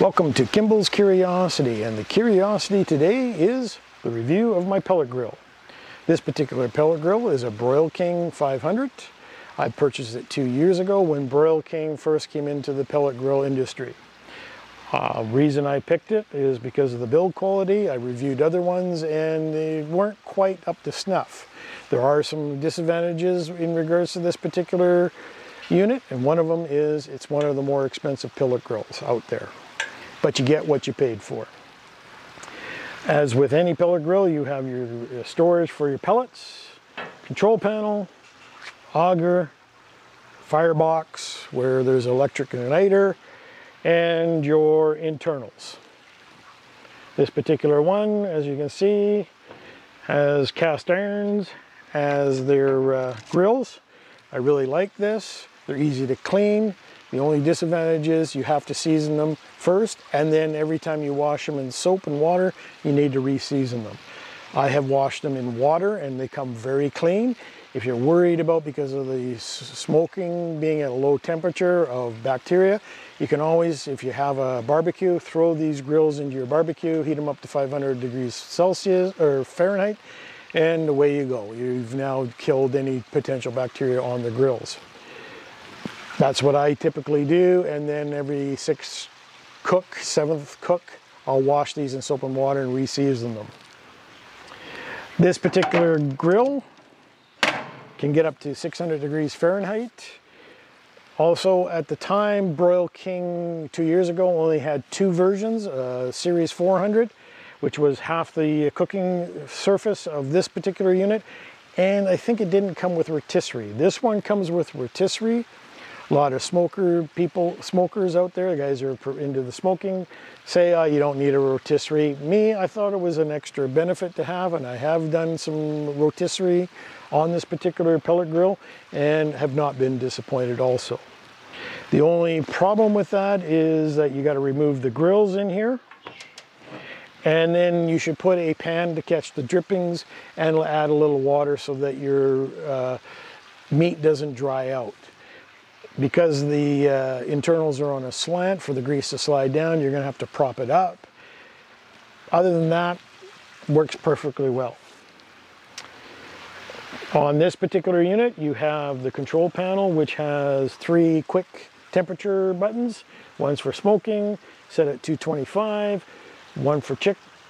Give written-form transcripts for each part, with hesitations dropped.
Welcome to Kimball's Curiosity, and the curiosity today is the review of my pellet grill. This particular pellet grill is a Broil King 500. I purchased it 2 years ago when Broil King first came into the pellet grill industry. Reason I picked it is because of the build quality. I reviewed other ones and they weren't quite up to snuff. There are some disadvantages in regards to this particular unit, and one of them is it's one of the more expensive pellet grills out there. But you get what you paid for. As with any pellet grill, you have your storage for your pellets, control panel, auger, firebox where there's electric igniter, and your internals. This particular one, as you can see, has cast irons as their grills. I really like this. They're easy to clean. The only disadvantage is you have to season them first, and then every time you wash them in soap and water, you need to re-season them. I have washed them in water and they come very clean. If you're worried about, because of the smoking being at a low temperature of bacteria, you can always, if you have a barbecue, throw these grills into your barbecue, heat them up to 500 degrees Celsius or Fahrenheit, and away you go. You've now killed any potential bacteria on the grills. That's what I typically do, and then every seventh cook, I'll wash these in soap and water and re-season them. This particular grill can get up to 600 degrees Fahrenheit. Also, at the time, Broil King 2 years ago only had two versions, Series 400, which was half the cooking surface of this particular unit, and I think it didn't come with rotisserie. This one comes with rotisserie. A lot of smokers out there, the guys who are into the smoking, say you don't need a rotisserie. Me, I thought it was an extra benefit to have, and I have done some rotisserie on this particular pellet grill and have not been disappointed also. The only problem with that is that you got to remove the grills in here, and then you should put a pan to catch the drippings and add a little water so that your meat doesn't dry out. Because the internals are on a slant for the grease to slide down, you're going to have to prop it up. Other than that, works perfectly well. On this particular unit, you have the control panel, which has 3 quick temperature buttons. One's for smoking, set at 225, one for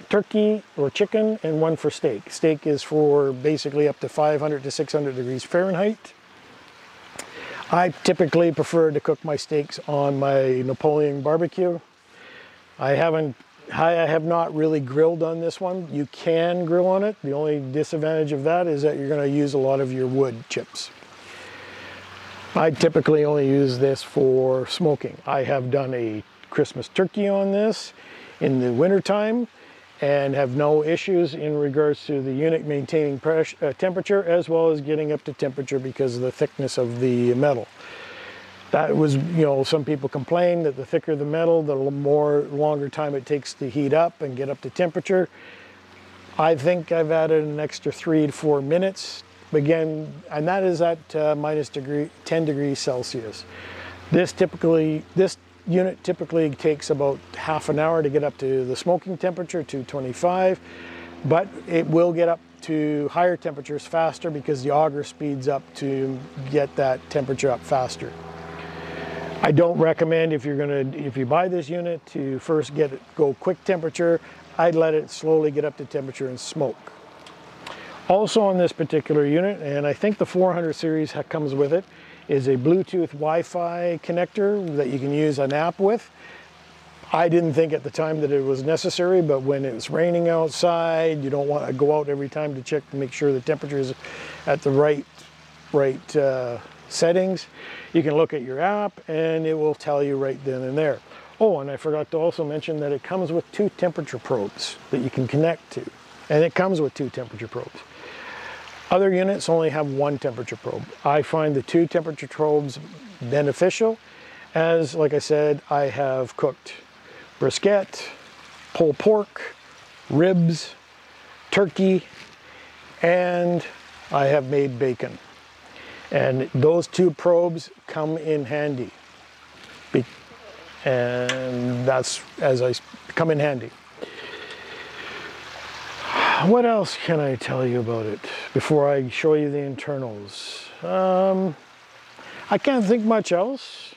turkey or chicken, and one for steak. Steak is for basically up to 500 to 600 degrees Fahrenheit. I typically prefer to cook my steaks on my Napoleon barbecue. I have not really grilled on this one. You can grill on it. The only disadvantage of that is that you're going to use a lot of your wood chips. I typically only use this for smoking. I have done a Christmas turkey on this in the wintertime and have no issues in regards to the unit maintaining temperature, as well as getting up to temperature because of the thickness of the metal. That was, some people complain that the thicker the metal, the longer time it takes to heat up and get up to temperature. I think I've added an extra 3 to 4 minutes, again, and that is at minus 10 degrees Celsius. This unit typically takes about half an hour to get up to the smoking temperature, 225, but it will get up to higher temperatures faster because the auger speeds up to get that temperature up faster. I don't recommend, if you buy this unit, to first go quick temperature. I'd let it slowly get up to temperature and smoke. Also on this particular unit, and I think the 400 series comes with it, is a Bluetooth Wi-Fi connector that you can use an app with. I didn't think at the time that it was necessary, but when it's raining outside, you don't want to go out every time to check to make sure the temperature is at the right settings. You can look at your app and it will tell you right then and there. Oh, and I forgot to also mention that it comes with 2 temperature probes that you can connect to, and it comes with 2 temperature probes. Other units only have 1 temperature probe. I find the 2 temperature probes beneficial, as, like I said, I have cooked brisket, pulled pork, ribs, turkey, and I have made bacon. And those 2 probes come in handy. and that's as I come in handy. What else can I tell you about it before I show you the internals? I can't think much else.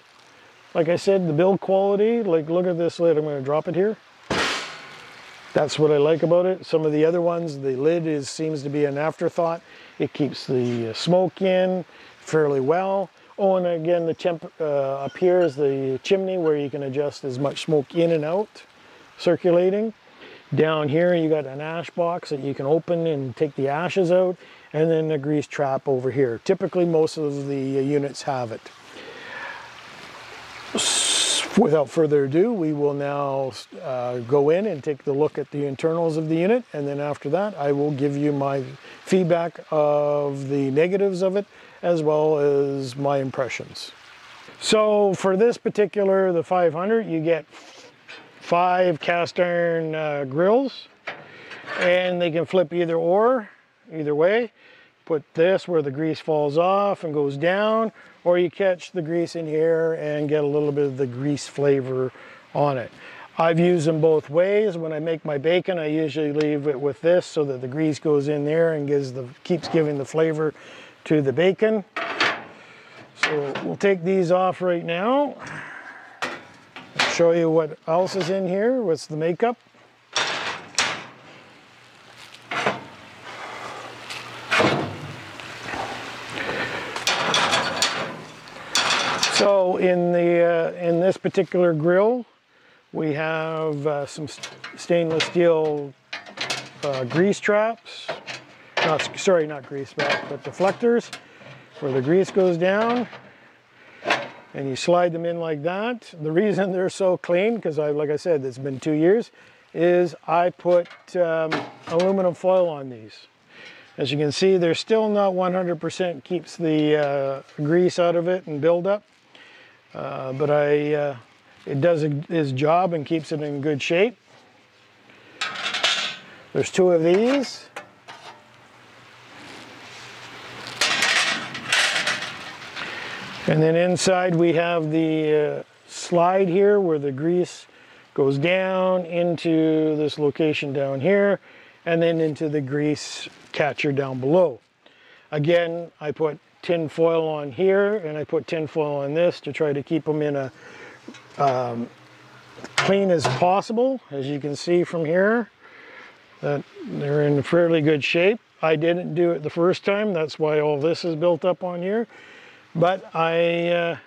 Like I said, the build quality, like look at this lid, I'm going to drop it here. That's what I like about it. Some of the other ones, the lid seems to be an afterthought. It keeps the smoke in fairly well. Oh, and again, the temp up here is the chimney where you can adjust as much smoke in and out, circulating. Down here, you got an ash box that you can open and take the ashes out, and then a grease trap over here. Typically, most of the units have it. Without further ado, we will now go in and take the look at the internals of the unit, and then after that, I will give you my feedback of the negatives of it, as well as my impressions. So for this particular, the 500, you get 5 cast iron grills, and they can flip either way. Put this where the grease falls off and goes down, or you catch the grease in here and get a little bit of the grease flavor on it. I've used them both ways. When I make my bacon, I usually leave it with this so that the grease goes in there and keeps giving the flavor to the bacon. So we'll take these off right now. Show you what else is in here. What's the makeup? So in this particular grill, we have some stainless steel grease traps. Sorry, not grease traps, but deflectors, where the grease goes down, and you slide them in like that. The reason they're so clean, because like I said, it's been 2 years, is I put aluminum foil on these. As you can see, they're still not 100% keeps the grease out of it and buildup. But it does its job and keeps it in good shape. There's 2 of these. And then inside we have the slide here where the grease goes down into this location down here, and then into the grease catcher down below. Again, I put tin foil on here, and I put tin foil on this to try to keep them in a clean as possible. As you can see from here, that they're in fairly good shape. I didn't do it the first time, that's why all this is built up on here. But I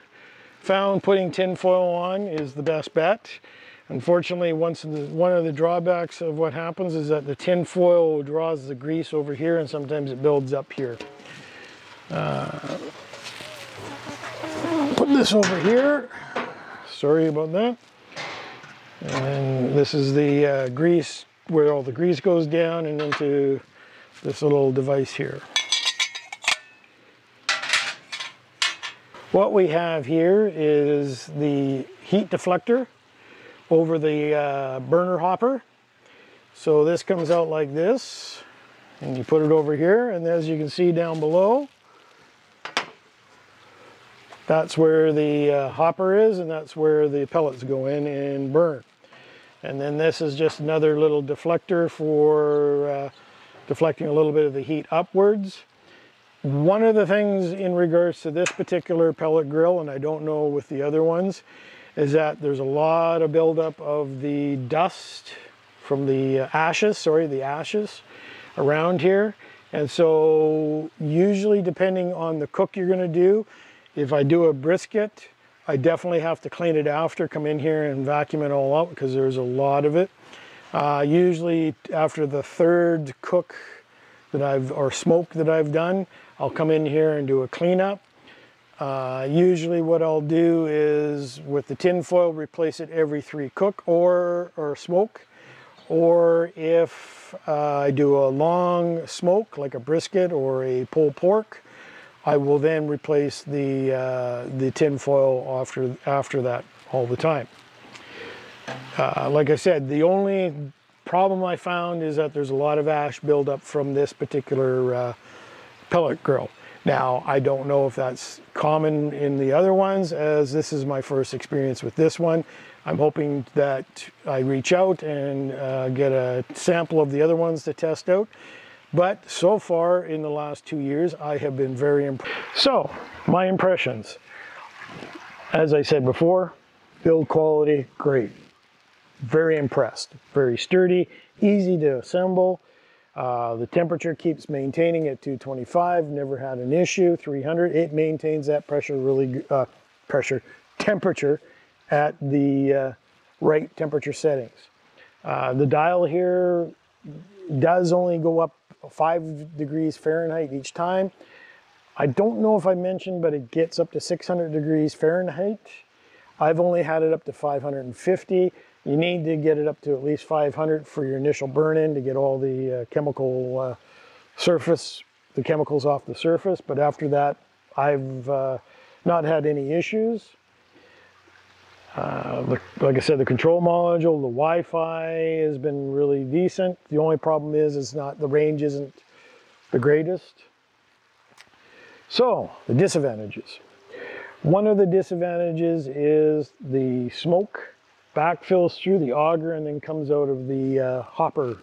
found putting tin foil on is the best bet. Unfortunately, one of the drawbacks of what happens is that the tin foil draws the grease over here, and sometimes it builds up here. Put this over here. Sorry about that. And this is the grease, where all the grease goes down and into this little device here. What we have here is the heat deflector over the burner hopper. So this comes out like this, and you put it over here, and as you can see down below, that's where the hopper is, and that's where the pellets go in and burn. And then this is just another little deflector for deflecting a little bit of the heat upwards. One of the things in regards to this particular pellet grill, and I don't know with the other ones, is that there's a lot of buildup of the dust from the ashes around here. And so usually, depending on the cook you're going to do, if I do a brisket, I definitely have to clean it after, come in here and vacuum it all out, because there's a lot of it. Usually after the 3rd cook or smoke that I've done, I'll come in here and do a cleanup. Usually what I'll do is, with the tin foil, replace it every 3 cook or smoke. Or if I do a long smoke, like a brisket or a pulled pork, I will then replace the tin foil after that all the time. Like I said, the only problem I found is that there's a lot of ash buildup from this particular pellet grill. Now, I don't know if that's common in the other ones, as this is my first experience with this one. I'm hoping that I reach out and get a sample of the other ones to test out. But so far in the last 2 years, I have been very impressed. So, my impressions. As I said before, build quality, great. Very impressed. Very sturdy, easy to assemble. The temperature keeps maintaining at 225, never had an issue. 300, it maintains that temperature at the right temperature settings. The dial here does only go up 5 degrees Fahrenheit each time. I don't know if I mentioned, but it gets up to 600 degrees Fahrenheit. I've only had it up to 550. You need to get it up to at least 500 for your initial burn-in to get all the chemicals off the surface. But after that, I've not had any issues. Like I said, the control module, the Wi-Fi has been really decent. The only problem is the range isn't the greatest. So, the disadvantages. One of the disadvantages is the smoke backfills through the auger and then comes out of the hopper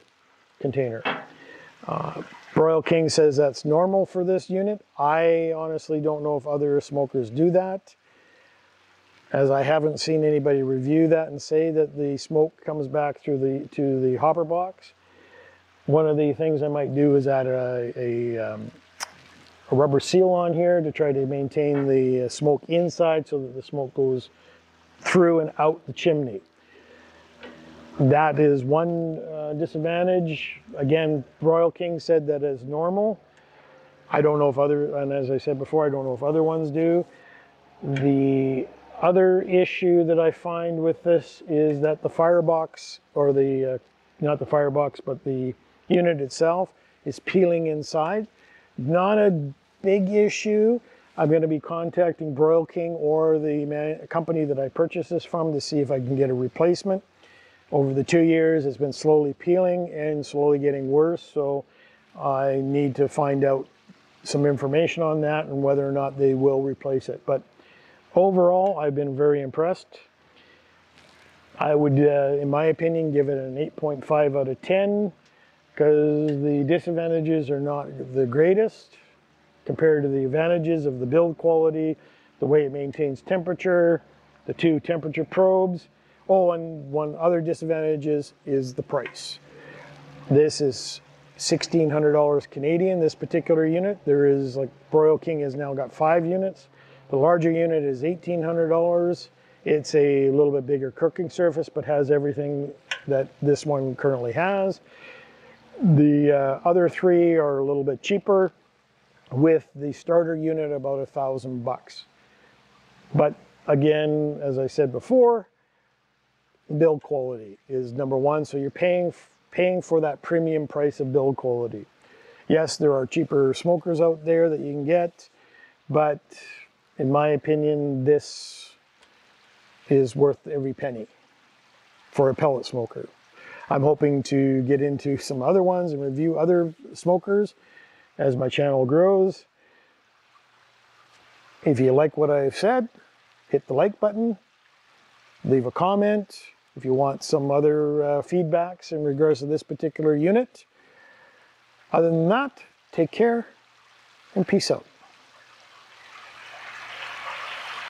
container. Broil King says that's normal for this unit. I honestly don't know if other smokers do that, as I haven't seen anybody review that and say that the smoke comes back through to the hopper box. One of the things I might do is add a rubber seal on here to try to maintain the smoke inside so that the smoke goes through and out the chimney. That is one disadvantage. Again, Broil King said that is normal. I don't know if and as I said before, I don't know if other ones do. The other issue that I find with this is that the firebox, or not the firebox, but the unit itself is peeling inside. Not a big issue. I'm going to be contacting Broil King or the company that I purchased this from to see if I can get a replacement. Over the 2 years, it's been slowly peeling and slowly getting worse, so I need to find out some information on that and whether or not they will replace it. But overall, I've been very impressed. I would, in my opinion, give it an 8.5 out of 10 because the disadvantages are not the greatest compared to the advantages of the build quality, the way it maintains temperature, the 2 temperature probes. Oh, and one other disadvantage is the price. This is $1,600 Canadian, this particular unit. There is, like, Broil King has now got 5 units. The larger unit is $1,800. It's a little bit bigger cooking surface, but has everything that this one currently has. The other 3 are a little bit cheaper, with the starter unit about $1,000. But again, as I said before, build quality is number one, so you're paying for that premium price of build quality. Yes, there are cheaper smokers out there that you can get, but in my opinion, this is worth every penny for a pellet smoker. I'm hoping to get into some other ones and review other smokers as my channel grows. If you like what I've said, hit the like button, leave a comment. If you want some other feedbacks in regards to this particular unit. Other than that, take care and peace out.